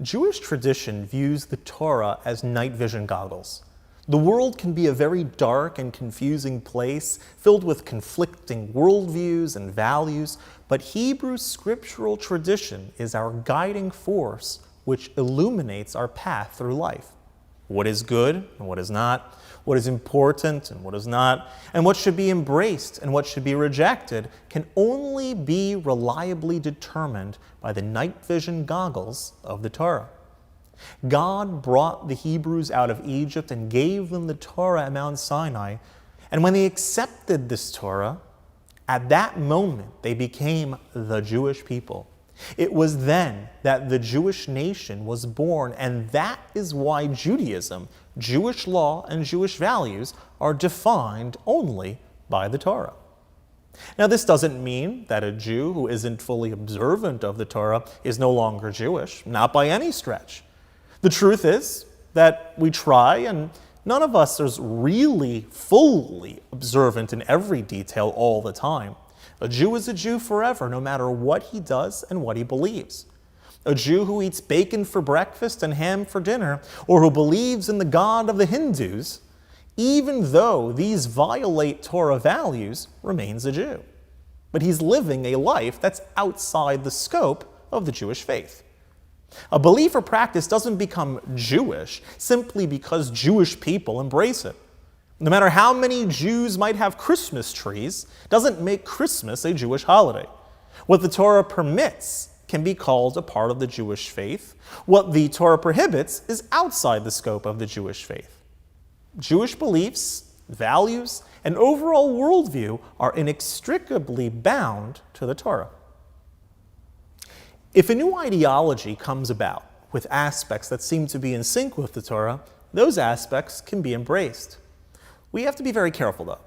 Jewish tradition views the Torah as night vision goggles. The world can be a very dark and confusing place, filled with conflicting worldviews and values, but Hebrew scriptural tradition is our guiding force which illuminates our path through life. What is good and what is not, what is important and what is not, and what should be embraced and what should be rejected can only be reliably determined by the night vision goggles of the Torah. God brought the Hebrews out of Egypt and gave them the Torah at Mount Sinai, and when they accepted this Torah, at that moment they became the Jewish people. It was then that the Jewish nation was born, and that is why Judaism, Jewish law, and Jewish values are defined only by the Torah. Now, this doesn't mean that a Jew who isn't fully observant of the Torah is no longer Jewish, not by any stretch. The truth is that we try, and none of us is really fully observant in every detail all the time. A Jew is a Jew forever, no matter what he does and what he believes. A Jew who eats bacon for breakfast and ham for dinner, or who believes in the God of the Hindus, even though these violate Torah values, remains a Jew. But he's living a life that's outside the scope of the Jewish faith. A belief or practice doesn't become Jewish simply because Jewish people embrace it. No matter how many Jews might have Christmas trees, doesn't make Christmas a Jewish holiday. What the Torah permits can be called a part of the Jewish faith. What the Torah prohibits is outside the scope of the Jewish faith. Jewish beliefs, values, and overall worldview are inextricably bound to the Torah. If a new ideology comes about with aspects that seem to be in sync with the Torah, those aspects can be embraced. We have to be very careful, though.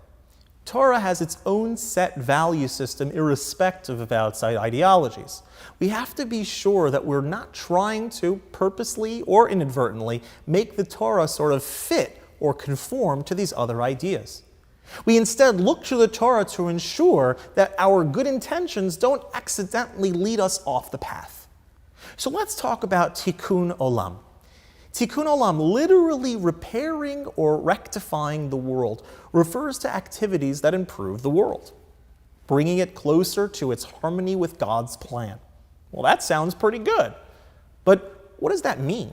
Torah has its own set value system irrespective of outside ideologies. We have to be sure that we're not trying to purposely or inadvertently make the Torah sort of fit or conform to these other ideas. We instead look to the Torah to ensure that our good intentions don't accidentally lead us off the path. So let's talk about Tikun Olam. Tikun Olam, literally repairing or rectifying the world, refers to activities that improve the world, bringing it closer to its harmony with God's plan. Well, that sounds pretty good. But what does that mean?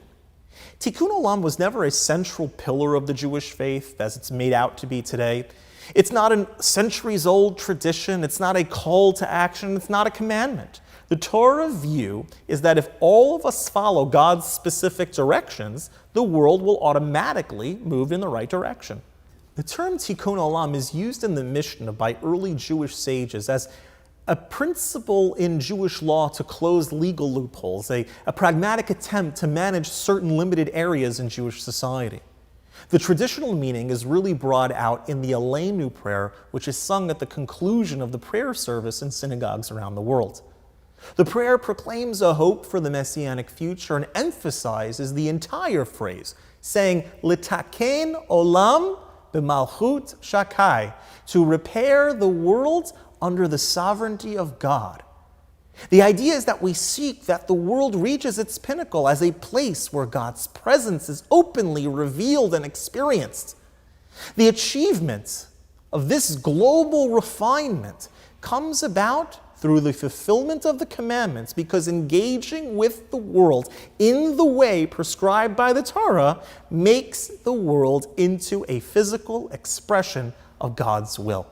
Tikun Olam was never a central pillar of the Jewish faith as it's made out to be today. It's not a centuries-old tradition. It's not a call to action. It's not a commandment. The Torah view is that if all of us follow God's specific directions, the world will automatically move in the right direction. The term Tikun Olam is used in the Mishnah by early Jewish sages as a principle in Jewish law to close legal loopholes, a pragmatic attempt to manage certain limited areas in Jewish society. The traditional meaning is really brought out in the Aleinu prayer, which is sung at the conclusion of the prayer service in synagogues around the world. The prayer proclaims a hope for the messianic future and emphasizes the entire phrase, saying, Litaken olam b'malchut shakai, to repair the world under the sovereignty of God. The idea is that we seek that the world reaches its pinnacle as a place where God's presence is openly revealed and experienced. The achievement of this global refinement comes about through the fulfillment of the commandments, because engaging with the world in the way prescribed by the Torah makes the world into a physical expression of God's will.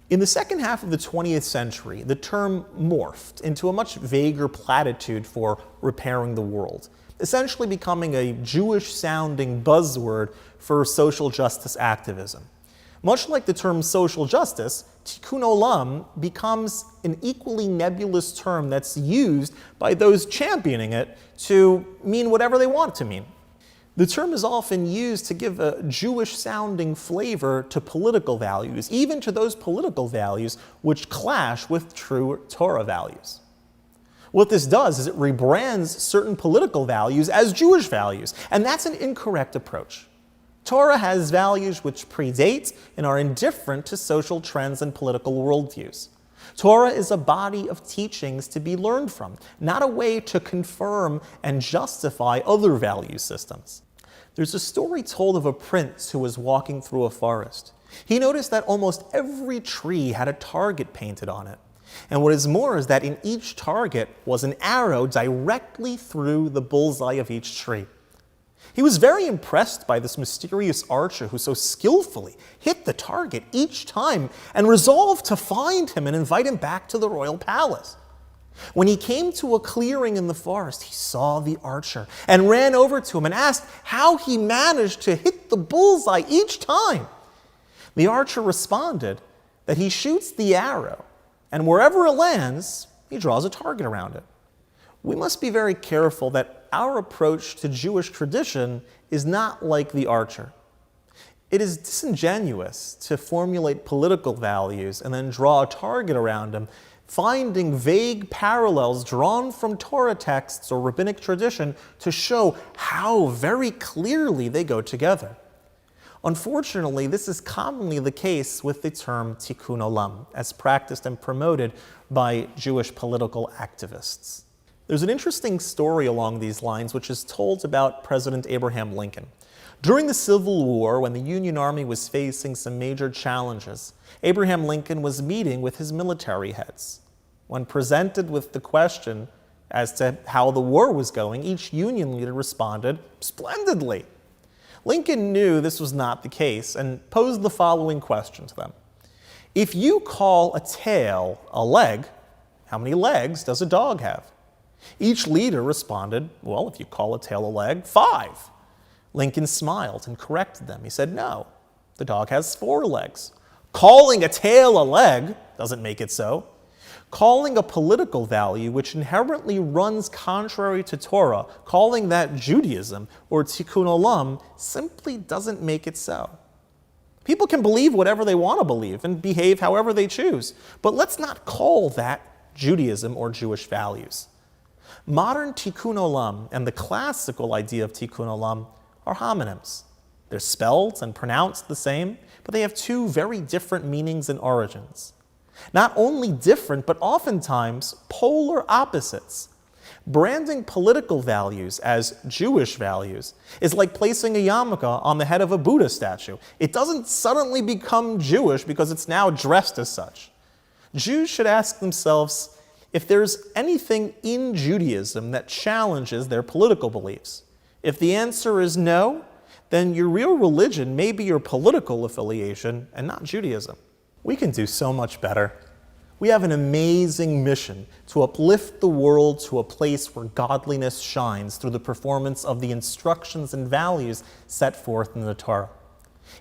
In the second half of the 20th century, the term morphed into a much vaguer platitude for repairing the world, essentially becoming a Jewish-sounding buzzword for social justice activism. Much like the term social justice, Tikun Olam becomes an equally nebulous term that's used by those championing it to mean whatever they want it to mean. The term is often used to give a Jewish-sounding flavor to political values, even to those political values which clash with true Torah values. What this does is it rebrands certain political values as Jewish values, and that's an incorrect approach. Torah has values which predate and are indifferent to social trends and political worldviews. Torah is a body of teachings to be learned from, not a way to confirm and justify other value systems. There's a story told of a prince who was walking through a forest. He noticed that almost every tree had a target painted on it. And what is more is that in each target was an arrow directly through the bullseye of each tree. He was very impressed by this mysterious archer who so skillfully hit the target each time and resolved to find him and invite him back to the royal palace. When he came to a clearing in the forest, he saw the archer and ran over to him and asked how he managed to hit the bullseye each time. The archer responded that he shoots the arrow, and wherever it lands, he draws a target around it. We must be very careful that our approach to Jewish tradition is not like the archer. It is disingenuous to formulate political values and then draw a target around them, finding vague parallels drawn from Torah texts or rabbinic tradition to show how very clearly they go together. Unfortunately, this is commonly the case with the term Tikun Olam, as practiced and promoted by Jewish political activists. There's an interesting story along these lines which is told about President Abraham Lincoln. During the Civil War, when the Union Army was facing some major challenges, Abraham Lincoln was meeting with his military heads. When presented with the question as to how the war was going, each Union leader responded splendidly. Lincoln knew this was not the case and posed the following question to them. If you call a tail a leg, how many legs does a dog have? Each leader responded, well, if you call a tail a leg, 5. Lincoln smiled and corrected them. He said, no, the dog has 4 legs. Calling a tail a leg doesn't make it so. Calling a political value which inherently runs contrary to Torah, calling that Judaism or Tikun Olam simply doesn't make it so. People can believe whatever they want to believe and behave however they choose, but let's not call that Judaism or Jewish values. Modern Tikun Olam and the classical idea of Tikun Olam are homonyms. They're spelled and pronounced the same, but they have 2 very different meanings and origins. Not only different, but oftentimes polar opposites. Branding political values as Jewish values is like placing a yarmulke on the head of a Buddha statue. It doesn't suddenly become Jewish because it's now dressed as such. Jews should ask themselves if there's anything in Judaism that challenges their political beliefs. If the answer is no, then your real religion may be your political affiliation and not Judaism. We can do so much better. We have an amazing mission to uplift the world to a place where godliness shines through the performance of the instructions and values set forth in the Torah.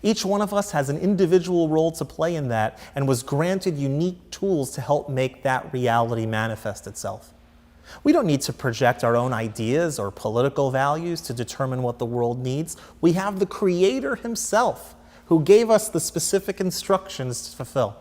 Each one of us has an individual role to play in that and was granted unique tools to help make that reality manifest itself. We don't need to project our own ideas or political values to determine what the world needs. We have the Creator Himself who gave us the specific instructions to fulfill.